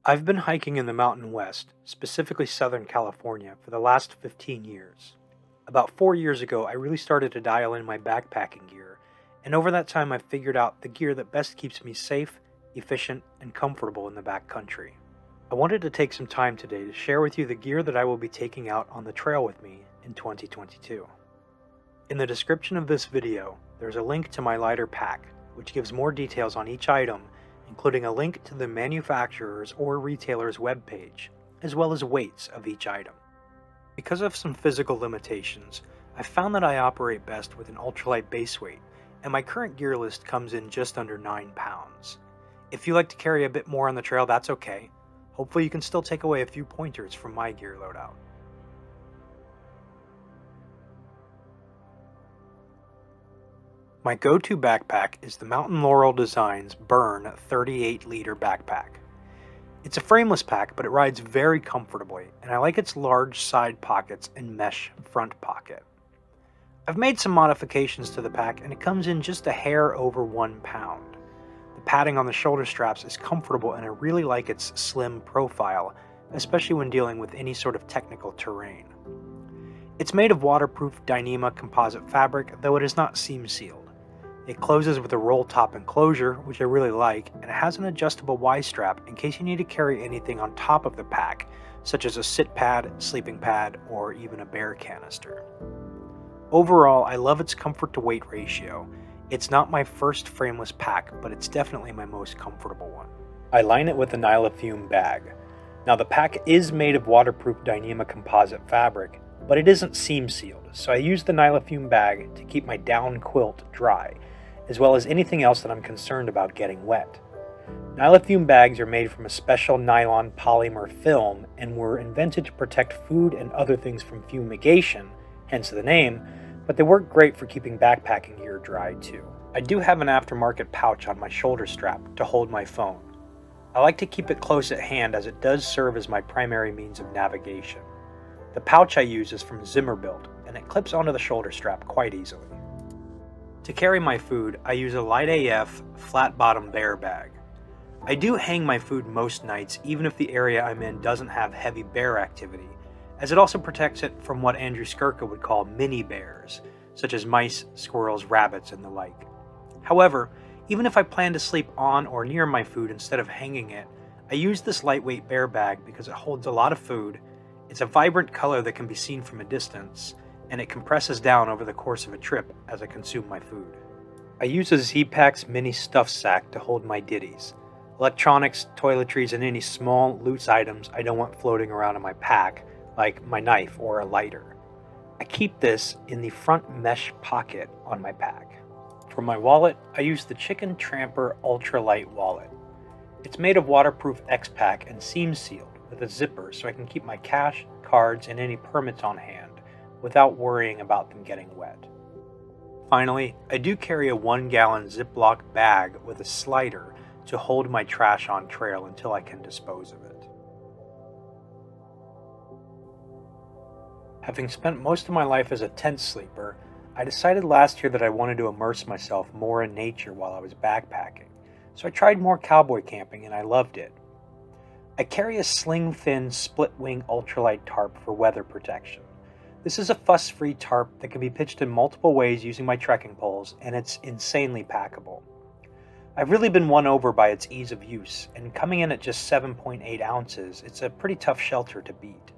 I've been hiking in the Mountain West, specifically Southern California, for the last 15 years. About 4 years ago, I really started to dial in my backpacking gear, and over that time I've figured out the gear that best keeps me safe, efficient, and comfortable in the backcountry. I wanted to take some time today to share with you the gear that I will be taking out on the trail with me in 2022. In the description of this video, there's a link to my lighter pack, which gives more details on each item, including a link to the manufacturer's or retailer's webpage, as well as weights of each item. Because of some physical limitations, I found that I operate best with an ultralight base weight, and my current gear list comes in just under 9 pounds. If you like to carry a bit more on the trail, that's okay. Hopefully you can still take away a few pointers from my gear loadout. My go-to backpack is the Mountain Laurel Designs Burn 38-liter backpack. It's a frameless pack, but it rides very comfortably, and I like its large side pockets and mesh front pocket. I've made some modifications to the pack, and it comes in just a hair over 1 pound. The padding on the shoulder straps is comfortable, and I really like its slim profile, especially when dealing with any sort of technical terrain. It's made of waterproof Dyneema composite fabric, though it is not seam sealed. It closes with a roll top enclosure, which I really like, and it has an adjustable Y-strap in case you need to carry anything on top of the pack, such as a sit pad, sleeping pad, or even a bear canister. Overall, I love its comfort to weight ratio. It's not my first frameless pack, but it's definitely my most comfortable one. I line it with a Nylofume bag. Now the pack is made of waterproof Dyneema composite fabric, but it isn't seam sealed, so I use the Nylofume bag to keep my down quilt dry, as well as anything else that I'm concerned about getting wet. Nylofume bags are made from a special nylon polymer film and were invented to protect food and other things from fumigation, hence the name, but they work great for keeping backpacking gear dry too. I do have an aftermarket pouch on my shoulder strap to hold my phone. I like to keep it close at hand as it does serve as my primary means of navigation. The pouch I use is from Zimmerbilt, and it clips onto the shoulder strap quite easily. To carry my food, I use a Light AF flat-bottom bear bag. I do hang my food most nights, even if the area I'm in doesn't have heavy bear activity, as it also protects it from what Andrew Skirka would call mini bears, such as mice, squirrels, rabbits, and the like. However, even if I plan to sleep on or near my food instead of hanging it, I use this lightweight bear bag because it holds a lot of food, it's a vibrant color that can be seen from a distance, and it compresses down over the course of a trip as I consume my food. I use a Z-Packs mini stuff sack to hold my ditties, electronics, toiletries, and any small, loose items I don't want floating around in my pack, like my knife or a lighter. I keep this in the front mesh pocket on my pack. For my wallet, I use the Chicken Tramper Ultralight wallet. It's made of waterproof X-Pack and seam sealed with a zipper so I can keep my cash, cards, and any permits on hand without worrying about them getting wet. Finally, I do carry a 1-gallon Ziploc bag with a slider to hold my trash on trail until I can dispose of it. Having spent most of my life as a tent sleeper, I decided last year that I wanted to immerse myself more in nature while I was backpacking, so I tried more cowboy camping and I loved it. I carry a sling fin split wing ultralight tarp for weather protection. This is a fuss-free tarp that can be pitched in multiple ways using my trekking poles, and it's insanely packable. I've really been won over by its ease of use, and coming in at just 7.8 ounces, it's a pretty tough shelter to beat.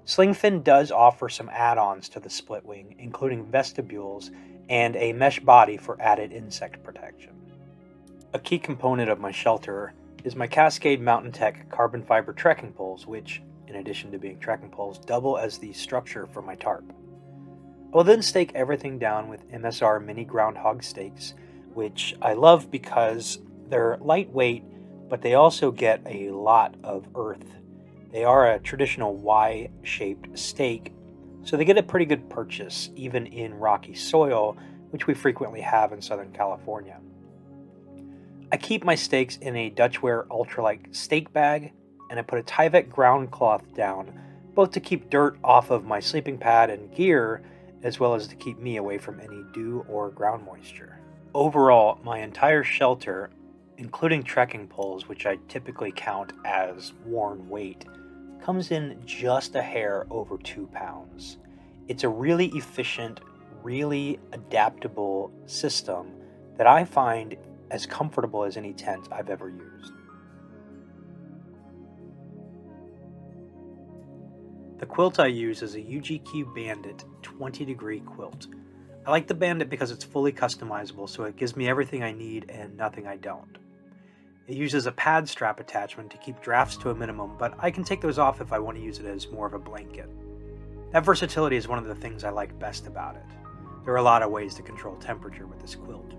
Slingfin does offer some add-ons to the split wing, including vestibules and a mesh body for added insect protection. A key component of my shelter is my Cascade Mountain Tech carbon fiber trekking poles, which, in addition to being trekking poles, double as the structure for my tarp. I will then stake everything down with MSR mini groundhog stakes, which I love because they're lightweight, but they also get a lot of earth. They are a traditional Y-shaped stake, so they get a pretty good purchase, even in rocky soil, which we frequently have in Southern California. I keep my stakes in a Dutchware Ultralight stake bag, and I put a Tyvek ground cloth down, both to keep dirt off of my sleeping pad and gear, as well as to keep me away from any dew or ground moisture. Overall, my entire shelter including trekking poles, which I typically count as worn weight, comes in just a hair over 2 pounds. It's a really efficient, really adaptable system that I find as comfortable as any tent I've ever used. The quilt I use is a UGQ Bandit 20-degree quilt. I like the Bandit because it's fully customizable, so it gives me everything I need and nothing I don't. It uses a pad strap attachment to keep drafts to a minimum, but I can take those off if I want to use it as more of a blanket. That versatility is one of the things I like best about it. There are a lot of ways to control temperature with this quilt.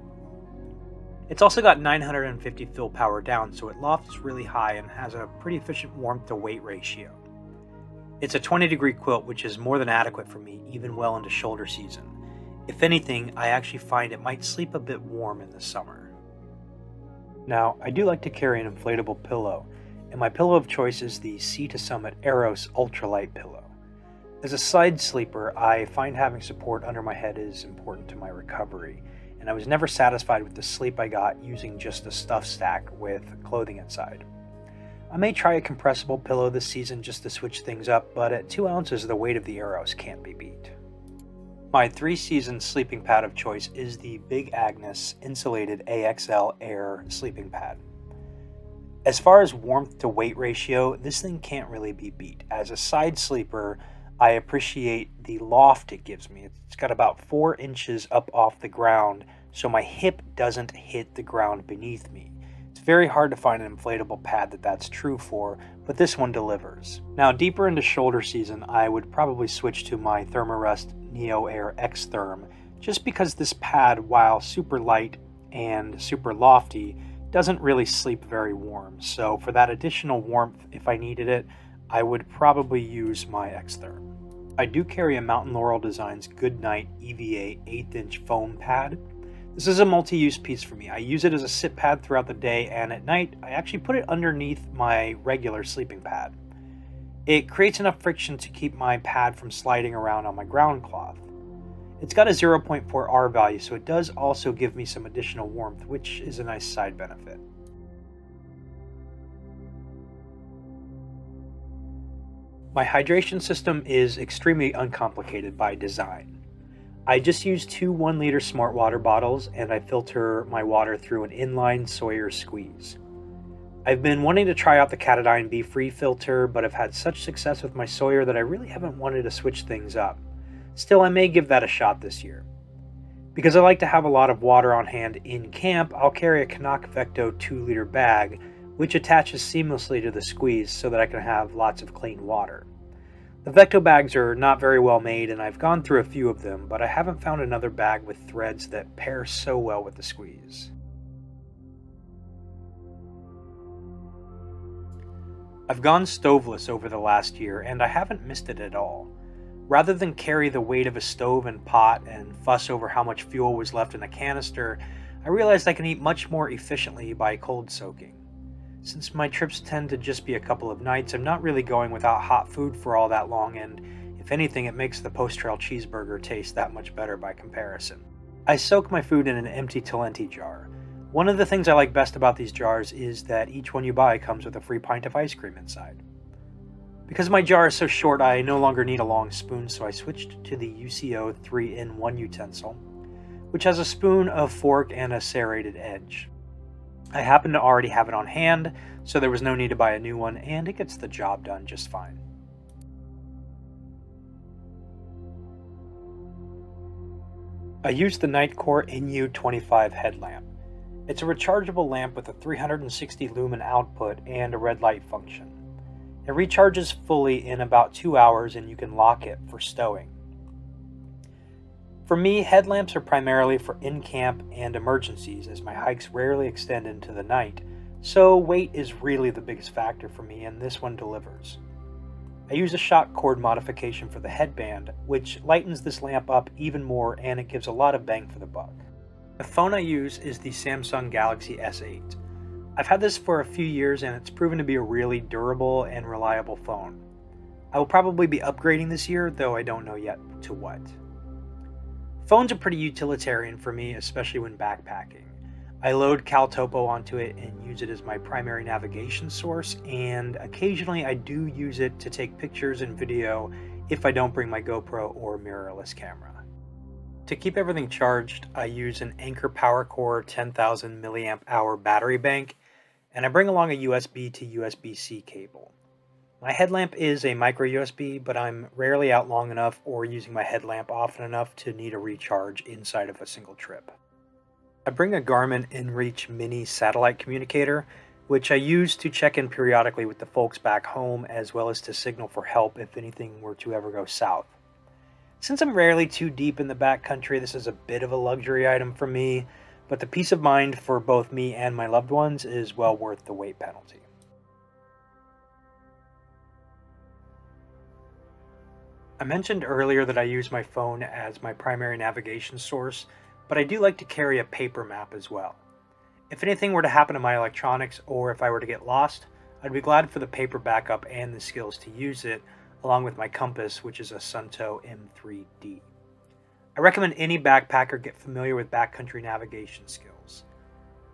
It's also got 950 fill power down, so it lofts really high and has a pretty efficient warmth to weight ratio. It's a 20-degree quilt, which is more than adequate for me, even well into shoulder season. If anything, I actually find it might sleep a bit warm in the summer. Now, I do like to carry an inflatable pillow, and my pillow of choice is the Sea to Summit Eros Ultralight pillow. As a side sleeper, I find having support under my head is important to my recovery, and I was never satisfied with the sleep I got using just a stuff stack with clothing inside. I may try a compressible pillow this season just to switch things up, but at 2 ounces the weight of the Eros can't be beat. My 3-season sleeping pad of choice is the Big Agnes Insulated AXL Air sleeping pad. As far as warmth to weight ratio, this thing can't really be beat. As a side sleeper, I appreciate the loft it gives me. It's got about 4 inches up off the ground, so my hip doesn't hit the ground beneath me. It's very hard to find an inflatable pad that's true for, but this one delivers. Now, deeper into shoulder season, I would probably switch to my Thermarest Neo Air X Therm, just because this pad, while super light and super lofty, doesn't really sleep very warm. So for that additional warmth, if I needed it, I would probably use my X Therm. I do carry a Mountain Laurel Designs Goodnight EVA 1/8-inch foam pad. This is a multi-use piece for me. I use it as a sit pad throughout the day, and at night I actually put it underneath my regular sleeping pad. It creates enough friction to keep my pad from sliding around on my ground cloth. It's got a 0.4 R value, so it does also give me some additional warmth, which is a nice side benefit. My hydration system is extremely uncomplicated by design. I just use 2 1-liter smart water bottles, and I filter my water through an inline Sawyer squeeze. I've been wanting to try out the Katadyn Be Free filter, but I've had such success with my Sawyer that I really haven't wanted to switch things up. Still, I may give that a shot this year. Because I like to have a lot of water on hand in camp, I'll carry a Canuck Vecto 2-liter bag, which attaches seamlessly to the squeeze so that I can have lots of clean water. The Vecto bags are not very well made, and I've gone through a few of them, but I haven't found another bag with threads that pair so well with the squeeze. I've gone stoveless over the last year, and I haven't missed it at all. Rather than carry the weight of a stove and pot and fuss over how much fuel was left in the canister, I realized I can eat much more efficiently by cold soaking. Since my trips tend to just be a couple of nights, I'm not really going without hot food for all that long, and if anything, it makes the post-trail cheeseburger taste that much better by comparison. I soak my food in an empty Talenti jar. One of the things I like best about these jars is that each one you buy comes with a free pint of ice cream inside. Because my jar is so short, I no longer need a long spoon, so I switched to the UCO 3-in-1 utensil, which has a spoon, a fork, and a serrated edge. I happen to already have it on hand, so there was no need to buy a new one, and it gets the job done just fine. I used the Nightcore NU25 headlamp. It's a rechargeable lamp with a 360 lumen output and a red light function. It recharges fully in about 2 hours, and you can lock it for stowing. For me, headlamps are primarily for in-camp and emergencies, as my hikes rarely extend into the night, so weight is really the biggest factor for me, and this one delivers. I use a shock cord modification for the headband, which lightens this lamp up even more, and it gives a lot of bang for the buck. The phone I use is the Samsung Galaxy S8. I've had this for a few years, and it's proven to be a really durable and reliable phone. I will probably be upgrading this year, though I don't know yet to what. Phones are pretty utilitarian for me, especially when backpacking. I load CalTopo onto it and use it as my primary navigation source, and occasionally I do use it to take pictures and video if I don't bring my GoPro or mirrorless camera. To keep everything charged, I use an Anker PowerCore 10,000 milliamp hour battery bank, and I bring along a USB to USB-C cable. My headlamp is a micro USB, but I'm rarely out long enough or using my headlamp often enough to need a recharge inside of a single trip. I bring a Garmin InReach mini satellite communicator, which I use to check in periodically with the folks back home, as well as to signal for help if anything were to ever go south. Since I'm rarely too deep in the backcountry, this is a bit of a luxury item for me, but the peace of mind for both me and my loved ones is well worth the weight penalty. I mentioned earlier that I use my phone as my primary navigation source, but I do like to carry a paper map as well. If anything were to happen to my electronics, or if I were to get lost, I'd be glad for the paper backup and the skills to use it, along with my compass, which is a Sunto M3D. I recommend any backpacker get familiar with backcountry navigation skills.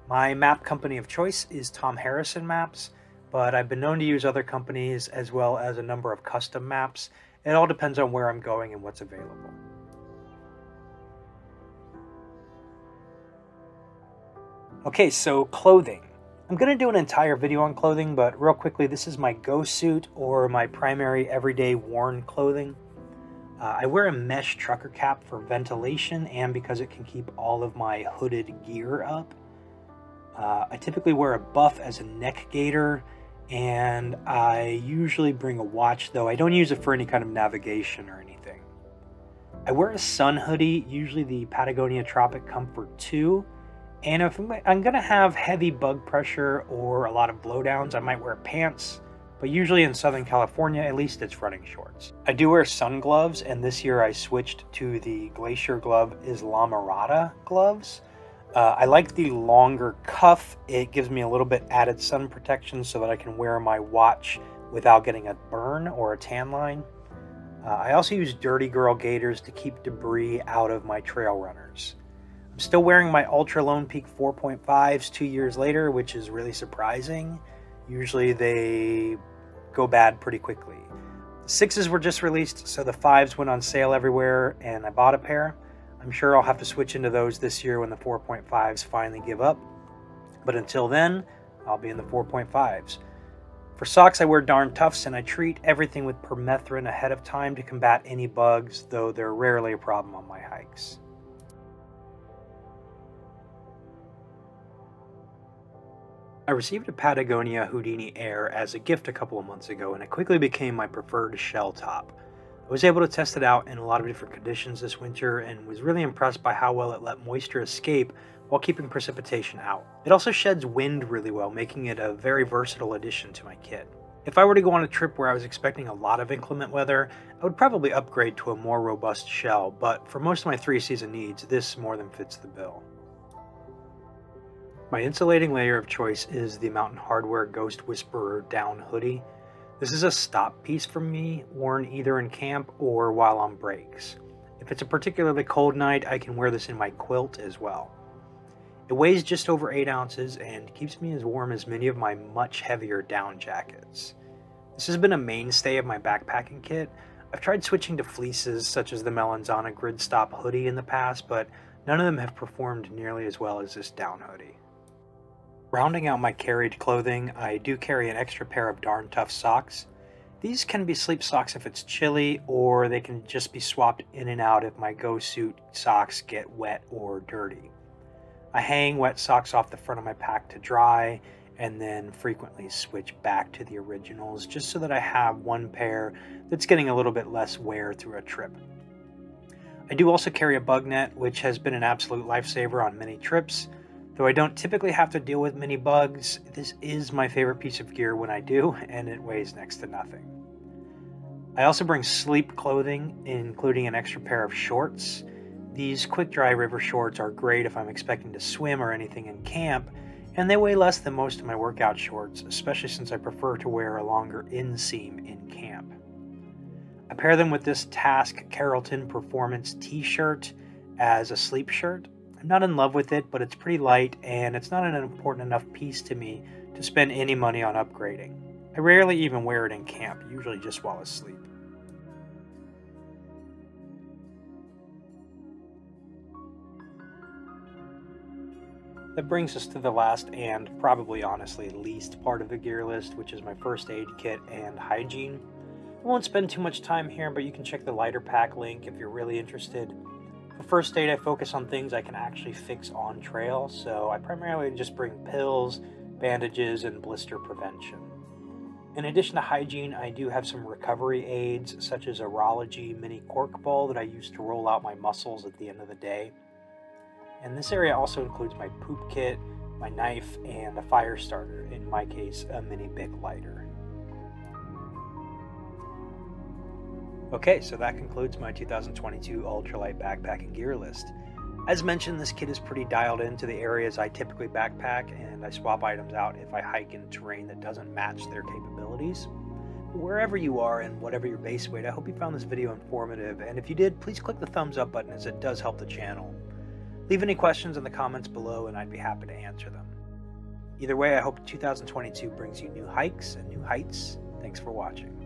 My map company of choice is Tom Harrison Maps, but I've been known to use other companies as well as a number of custom maps. It all depends on where I'm going and what's available. Okay, so clothing. I'm going to do an entire video on clothing, but real quickly, this is my go suit or my primary everyday worn clothing. I wear a mesh trucker cap for ventilation and because it can keep all of my hooded gear up. I typically wear a buff as a neck gaiter, and I usually bring a watch, though I don't use it for any kind of navigation or anything. I wear a sun hoodie, usually the Patagonia Tropic Comfort 2. And if I'm going to have heavy bug pressure or a lot of blowdowns, I might wear pants, but usually in Southern California, at least it's running shorts. I do wear sun gloves, and this year I switched to the Glacier Glove Islamorada gloves. I like the longer cuff. It gives me a little bit added sun protection so that I can wear my watch without getting a burn or a tan line. I also use Dirty Girl gaiters to keep debris out of my trail runners. I'm still wearing my Ultra Lone Peak 4.5s 2 years later, which is really surprising. Usually they go bad pretty quickly. The 6s were just released, so the 5s went on sale everywhere, and I bought a pair. I'm sure I'll have to switch into those this year when the 4.5s finally give up. But until then, I'll be in the 4.5s. For socks, I wear Darn Toughs, and I treat everything with permethrin ahead of time to combat any bugs, though they're rarely a problem on my hikes. I received a Patagonia Houdini Air as a gift a couple of months ago, and it quickly became my preferred shell top. I was able to test it out in a lot of different conditions this winter and was really impressed by how well it let moisture escape while keeping precipitation out. It also sheds wind really well, making it a very versatile addition to my kit. If I were to go on a trip where I was expecting a lot of inclement weather, I would probably upgrade to a more robust shell, but for most of my 3-season needs, this more than fits the bill. My insulating layer of choice is the Mountain Hardwear Ghost Whisperer down hoodie. This is a stop piece for me, worn either in camp or while on breaks. If it's a particularly cold night, I can wear this in my quilt as well. It weighs just over 8 ounces and keeps me as warm as many of my much heavier down jackets. This has been a mainstay of my backpacking kit. I've tried switching to fleeces such as the Melanzana Grid Stop hoodie in the past, but none of them have performed nearly as well as this down hoodie. Rounding out my carried clothing, I do carry an extra pair of Darn Tough socks. These can be sleep socks if it's chilly, or they can just be swapped in and out if my go suit socks get wet or dirty. I hang wet socks off the front of my pack to dry, and then frequently switch back to the originals just so that I have one pair that's getting a little bit less wear through a trip. I do also carry a bug net, which has been an absolute lifesaver on many trips. Though I don't typically have to deal with many bugs, this is my favorite piece of gear when I do, and it weighs next to nothing. I also bring sleep clothing, including an extra pair of shorts. These quick dry river shorts are great if I'm expecting to swim or anything in camp, and they weigh less than most of my workout shorts, especially since I prefer to wear a longer inseam in camp. I pair them with this Task Carrollton Performance t-shirt as a sleep shirt. I'm not in love with it, but it's pretty light and it's not an important enough piece to me to spend any money on upgrading. I rarely even wear it in camp, usually just while asleep. That brings us to the last and probably honestly least part of the gear list, which is my first aid kit and hygiene. I won't spend too much time here, but you can check the lighter pack link if you're really interested. For first aid, I focus on things I can actually fix on trail, so I primarily just bring pills, bandages, and blister prevention. In addition to hygiene, I do have some recovery aids, such as a Urology mini cork ball that I use to roll out my muscles at the end of the day. And this area also includes my poop kit, my knife, and a fire starter, in my case, a mini Bic lighter. Okay, so that concludes my 2022 Ultralight backpacking gear list. As mentioned, this kit is pretty dialed into the areas I typically backpack, and I swap items out if I hike in terrain that doesn't match their capabilities. Wherever you are and whatever your base weight, I hope you found this video informative, and if you did, please click the thumbs up button as it does help the channel. Leave any questions in the comments below and I'd be happy to answer them. Either way, I hope 2022 brings you new hikes and new heights. Thanks for watching.